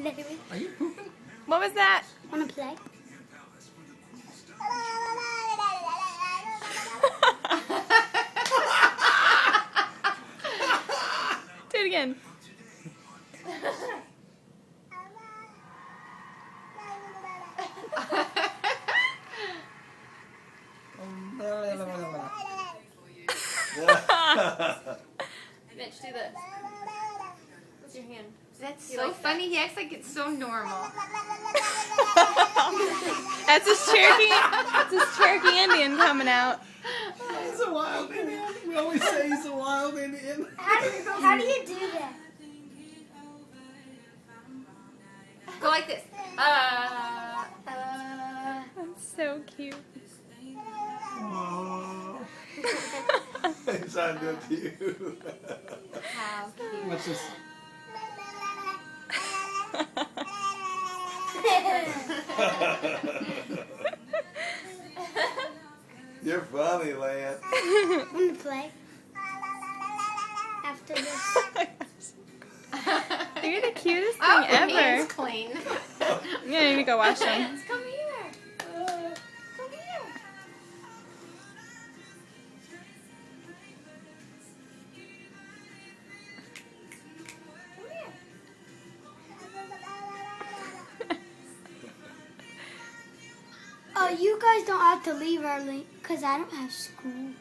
Are you pooping? What was that? Wanna play? Do it again. Mitch, do this. With your hand. That's You so like funny. He acts like it's so normal. That's his Cherokee Indian coming out. He's a wild Indian. We always say he's a wild Indian. How do you do that? Go like this. That's so cute. Aww. He's trying to do it to you. How cute. What's this? You're funny, Lance. Wanna play? After this. You're the cutest thing Oh, ever. hands clean. Yeah, you need to go wash them. Hands, come here. Come here. Oh, you guys don't have to leave early because I don't have school.